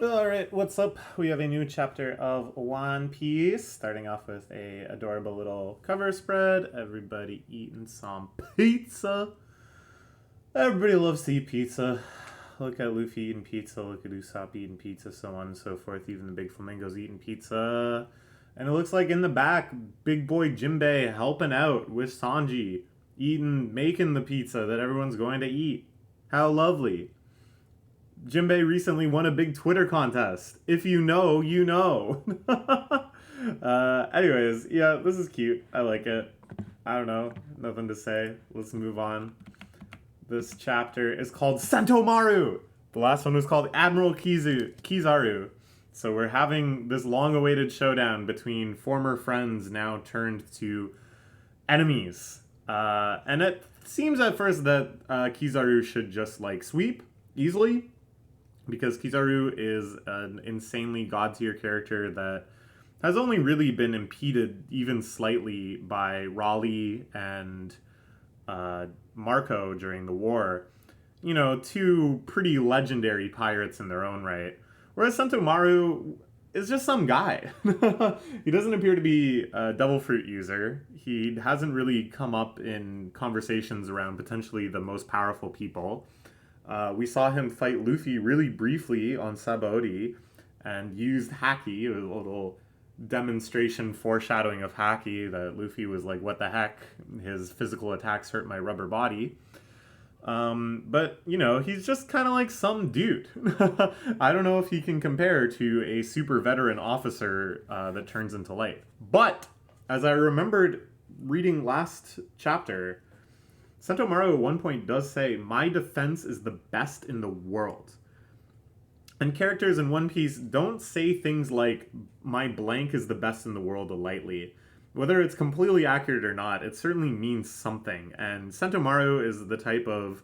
Alright, what's up? We have a new chapter of One Piece, starting off with a adorable little cover spread. Everybody eating some pizza. Everybody loves to eat pizza. Look at Luffy eating pizza, look at Usopp eating pizza, so on and so forth. Even the big flamingos eating pizza. And it looks like in the back, big boy Jinbei helping out with Sanji, making the pizza that everyone's going to eat. How lovely. Jinbei recently won a big Twitter contest. If you know, you know. Anyways, yeah, this is cute. I like it. I don't know. Nothing to say. Let's move on. This chapter is called Sentomaru. The last one was called Admiral Kizaru. So we're having this long-awaited showdown between former friends now turned to enemies. And it seems at first that Kizaru should just like sweep easily, because Kizaru is an insanely god tier character that has only really been impeded even slightly by Raleigh and Marco during the war. You know, two pretty legendary pirates in their own right. Whereas Sentomaru is just some guy. He doesn't appear to be a devil fruit user. He hasn't really come up in conversations around potentially the most powerful people. We saw him fight Luffy really briefly on Sabaody and used Haki, a little demonstration foreshadowing of Haki that Luffy was like, what the heck? His physical attacks hurt my rubber body. But, you know, he's just kind of like some dude. I don't know if he can compare to a super veteran officer that turns into light. But, as I remembered reading last chapter, Sentomaru at one point does say, my defense is the best in the world. And characters in One Piece don't say things like, my blank is the best in the world lightly. Whether it's completely accurate or not, it certainly means something. And Sentomaru is the type of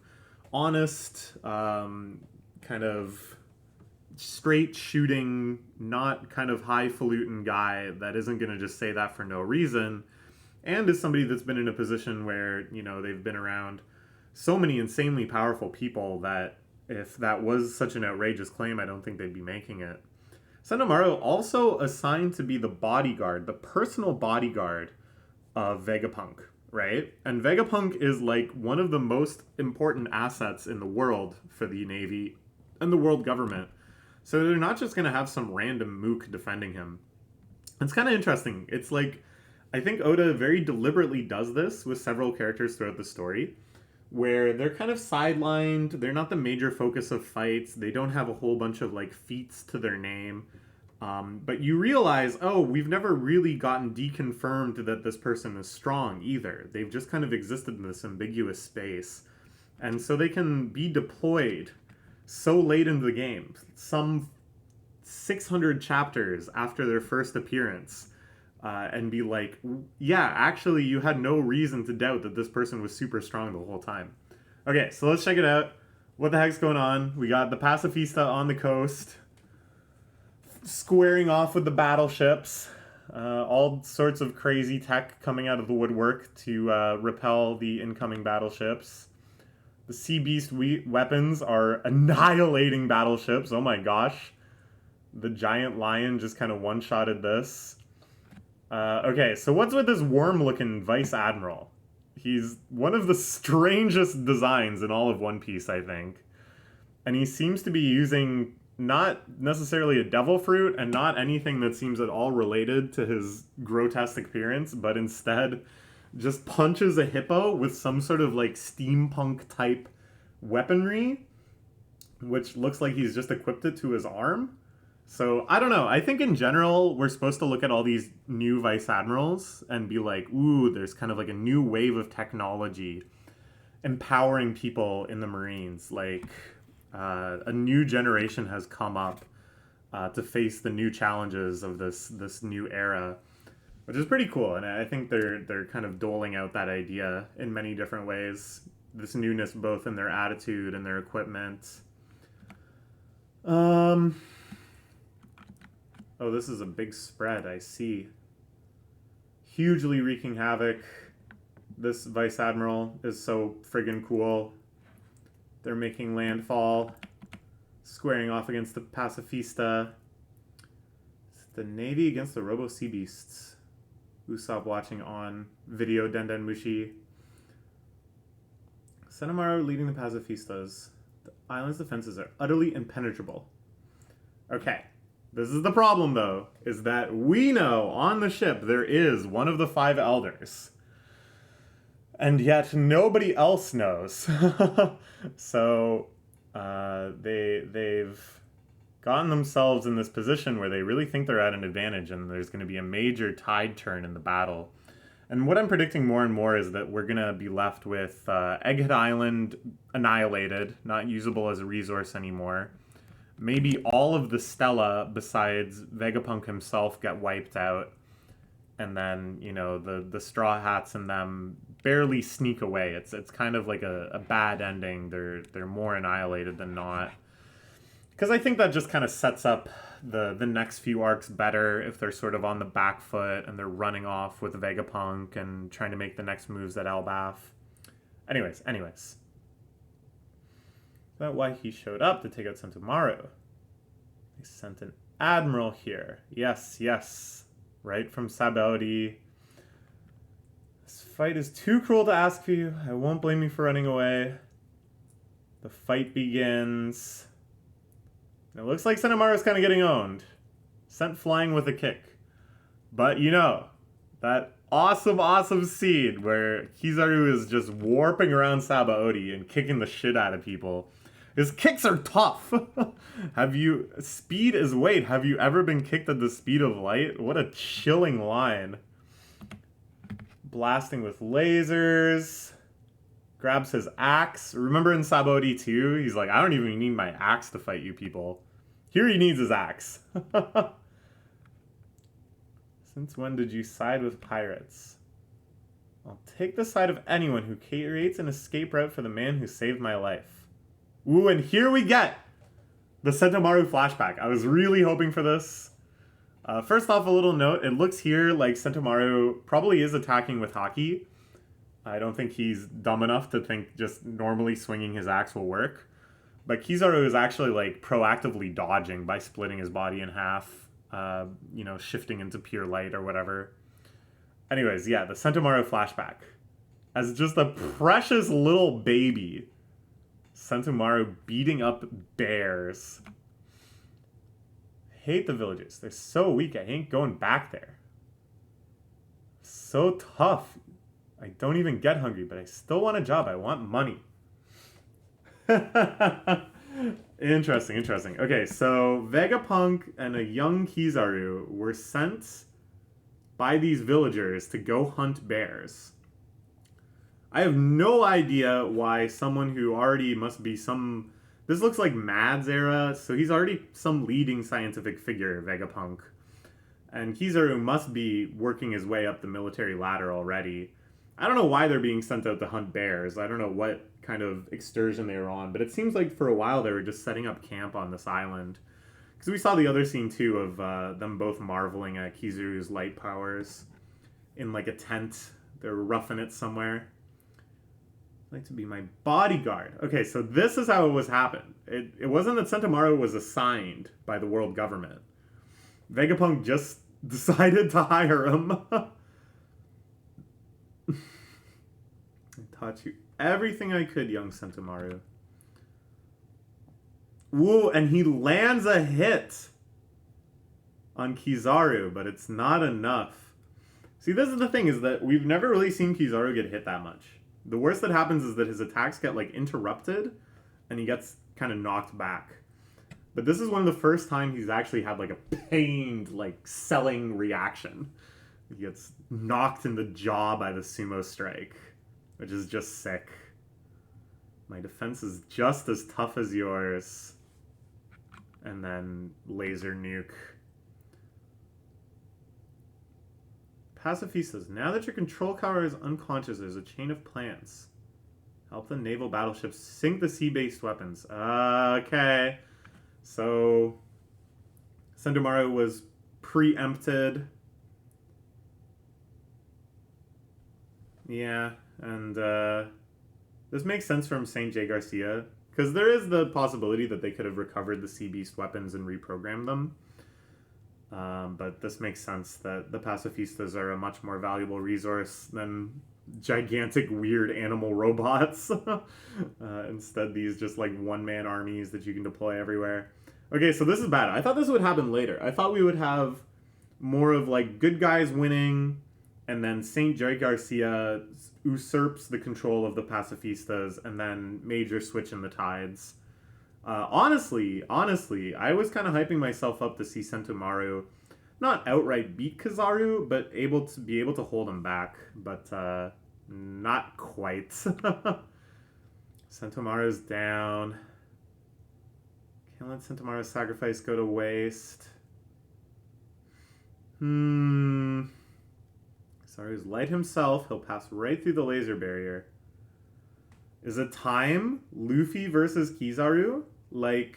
honest, kind of straight shooting, not kind of highfalutin guy that isn't going to just say that for no reason, and is somebody that's been in a position where, you know, they've been around so many insanely powerful people that if that was such an outrageous claim, I don't think they'd be making it. Sentomaru also assigned to be the bodyguard, the personal bodyguard of Vegapunk, right? And Vegapunk is like one of the most important assets in the world for the Navy and the world government. So they're not just going to have some random mook defending him. It's kind of interesting. It's like, I think Oda very deliberately does this with several characters throughout the story, where they're kind of sidelined. They're not the major focus of fights. They don't have a whole bunch of like feats to their name. But you realize, oh, we've never really gotten deconfirmed that this person is strong either. They've just kind of existed in this ambiguous space. And so they can be deployed so late into the game, some 600 chapters after their first appearance, and be like, yeah, actually, you had no reason to doubt that this person was super strong the whole time. Okay, so let's check it out. What the heck's going on? We got the Pacifista on the coast, squaring off with the battleships. All sorts of crazy tech coming out of the woodwork to repel the incoming battleships. The Sea Beast weapons are annihilating battleships. Oh my gosh. The giant lion just kind of one-shotted this. Okay, so what's with this worm-looking Vice Admiral? He's one of the strangest designs in all of One Piece, I think. And he seems to be using not necessarily a devil fruit and not anything that seems at all related to his grotesque appearance, but instead just punches a hippo with some sort of like steampunk type weaponry, which looks like he's just equipped it to his arm. So I don't know. I think in general we're supposed to look at all these new vice admirals and be like, ooh, there's kind of like a new wave of technology empowering people in the Marines. Like a new generation has come up to face the new challenges of this new era, which is pretty cool. And I think they're kind of doling out that idea in many different ways. This newness, both in their attitude and their equipment. Oh, this is a big spread, I see. Hugely wreaking havoc. This Vice Admiral is so friggin' cool. They're making landfall. squaring off against the Pacifista. It's the Navy against the Robo Sea Beasts. Usopp watching on video Denden Mushi. Sentomaru leading the Pacifistas. The island's defenses are utterly impenetrable. Okay, this is the problem though, is that we know on the ship there is one of the 5 elders. And yet nobody else knows. So they've gotten themselves in this position where they really think they're at an advantage and there's going to be a major tide turn in the battle. And what I'm predicting more and more is that we're going to be left with Egghead Island annihilated, not usable as a resource anymore. Maybe all of the Stella besides Vegapunk himself get wiped out. And then, you know, the Straw Hats and them barely sneak away. It's kind of like a bad ending. They're more annihilated than not. Because I think that just kind of sets up the next few arcs better if they're sort of on the back foot and they're running off with Vegapunk and trying to make the next moves at Elbaf. Anyways. Is that why he showed up to take out Sentomaru? They sent an admiral here. Yes. Right from Sabaody. This fight is too cruel to ask for you. I won't blame you for running away. The fight begins. It looks like Sentomaru's kind of getting owned. Sent flying with a kick. But you know, that awesome scene where Kizaru is just warping around Sabaody and kicking the shit out of people. His kicks are tough. Speed is weight. Have you ever been kicked at the speed of light? What a chilling line. Blasting with lasers. Grabs his axe. Remember in Sabaody 2, he's like, I don't even need my axe to fight you people. Here he needs his axe. Since when did you side with pirates? I'll take the side of anyone who creates an escape route for the man who saved my life. Ooh, and here we get the Sentomaru flashback. I was really hoping for this. First off, a little note. It looks here like Sentomaru probably is attacking with Haki. I don't think he's dumb enough to think just normally swinging his axe will work. But Kizaru is actually like proactively dodging by splitting his body in half, shifting into pure light or whatever. Anyways, yeah, the Sentomaru flashback. As just a precious little baby, Sentomaru beating up bears. Hate the villagers. They're so weak, I ain't going back there. So tough. I don't even get hungry, but I still want a job. I want money. Interesting. Okay, so Vegapunk and a young Kizaru were sent by these villagers to go hunt bears. I have no idea why someone who already must be some... This looks like Mad's era, so he's already some leading scientific figure, Vegapunk. And Kizaru must be working his way up the military ladder already. I don't know why they're being sent out to hunt bears. I don't know what kind of excursion they were on, but it seems like for a while they were just setting up camp on this island. Because we saw the other scene, too, of them both marveling at Kizaru's light powers in, like, a tent. They're roughing it somewhere. I'd like to be my bodyguard. Okay, so this is how it was happened. It wasn't that Sentomaru was assigned by the world government. Vegapunk just decided to hire him. I taught you everything I could, young Sentomaru. Woo, and he lands a hit on Kizaru, but it's not enough. See, this is the thing, is that we've never really seen Kizaru get hit that much. The worst that happens is that his attacks get, like, interrupted, and he gets kind of knocked back. But this is one of the first times he's actually had, like, a pained, like, selling reaction. He gets knocked in the jaw by the sumo strike, which is just sick. My defense is just as tough as yours. And then laser nuke. Pacifistas, now that your control tower is unconscious, there's a chain of plans. Help the naval battleships sink the sea-based weapons. Okay. So, Sentomaru was preempted. Yeah, and this makes sense from St. J. Garcia, Because there is the possibility that they could have recovered the Sea Beast weapons and reprogrammed them. But this makes sense that the pacifistas are a much more valuable resource than gigantic weird animal robots. Instead, these just like one-man armies that you can deploy everywhere. Okay, so this is bad. I thought this would happen later. I thought we would have more of like good guys winning, and then Saint Jerry Garcia usurps the control of the pacifistas, and then major switch in the tides. Honestly, I was kind of hyping myself up to see Sentomaru not outright beat Kizaru, but able to hold him back. But not quite. Sentomaru's down. Can't let Sentomaru's sacrifice go to waste. Kizaru's light himself. He'll pass right through the laser barrier. Is it time? Luffy versus Kizaru? Like,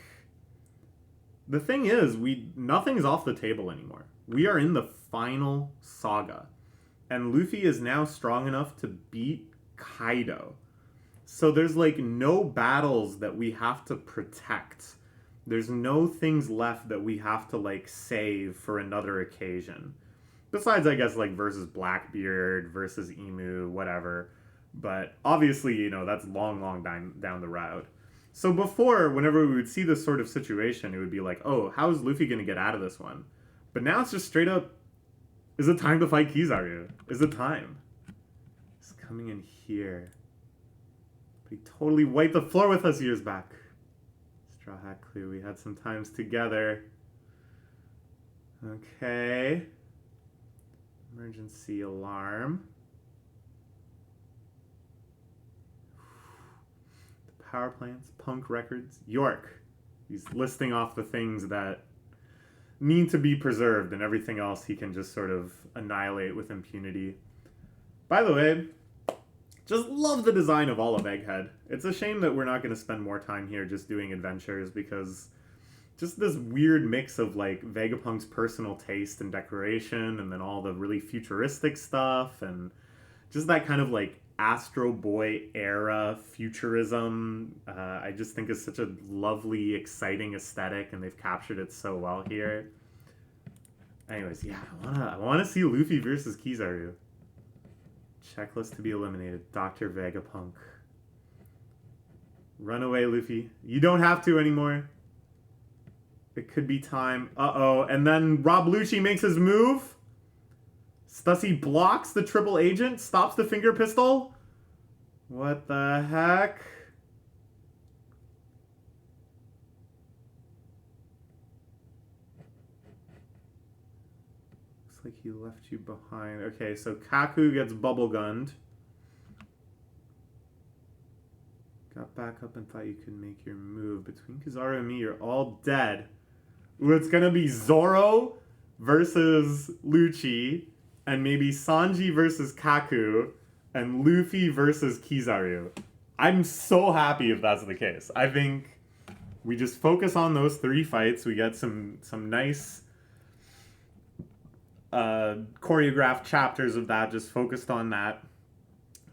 the thing is, nothing's off the table anymore. We are in the final saga. And Luffy is now strong enough to beat Kaido. So there's like no battles that we have to protect. There's no things left that we have to like save for another occasion. Besides, I guess, like versus Blackbeard, versus Emu, whatever. But obviously, you know, that's long down the road. So before, whenever we would see this sort of situation, it would be like, oh, how is Luffy going to get out of this one? But now it's just straight up, is it time to fight Kizaru? Is it time? He's coming in here. But he totally wiped the floor with us years back. Straw Hat Clue, we had some times together. Okay. Emergency alarm. The power plants, Punk Records, York. He's listing off the things that need to be preserved, and everything else he can just sort of annihilate with impunity. By the way, just love the design of all of Egghead. It's a shame that we're not going to spend more time here just doing adventures, because just this weird mix of like Vegapunk's personal taste and decoration, and then all the really futuristic stuff, and just that kind of like Astro Boy era futurism. I just think is such a lovely, exciting aesthetic, and they've captured it so well here. Anyways, yeah, I wanna see Luffy versus Kizaru. Checklist to be eliminated. Dr. Vegapunk. Run away, Luffy. You don't have to anymore. It could be time. Uh-oh. And then Rob Lucci makes his move. Stussy blocks the triple agent, stops the finger pistol. What the heck? Looks like he left you behind. Okay, so Kaku gets bubble gunned. Got back up and thought you could make your move. Between Kizaru and me, you're all dead. Ooh, it's gonna be Zoro versus Lucci, and maybe Sanji versus Kaku, and Luffy versus Kizaru. I'm so happy if that's the case. I think we just focus on those 3 fights. We get some nice choreographed chapters of that, just focused on that.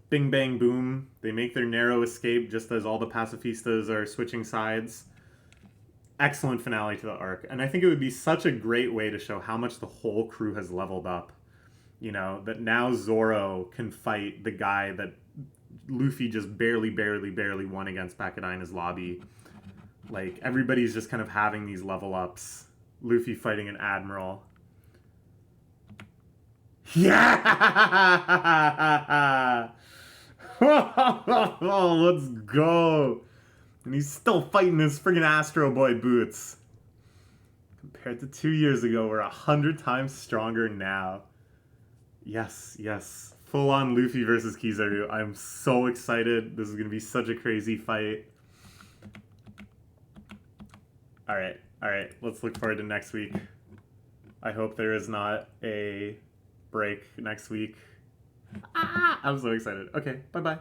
Bing, bang, boom. They make their narrow escape just as all the pacifistas are switching sides. Excellent finale to the arc. And I think it would be such a great way to show how much the whole crew has leveled up. You know, that now Zoro can fight the guy that Luffy just barely won against back at Ina's lobby. Like, everybody's just kind of having these level ups. Luffy fighting an admiral. Yeah! Let's go! And he's still fighting his friggin' Astro Boy boots. Compared to 2 years ago, we're 100 times stronger now. Yes, yes. Full on Luffy versus Kizaru. I'm so excited. This is going to be such a crazy fight. Alright. Let's look forward to next week. I hope there is not a break next week. I'm so excited. Okay, bye-bye.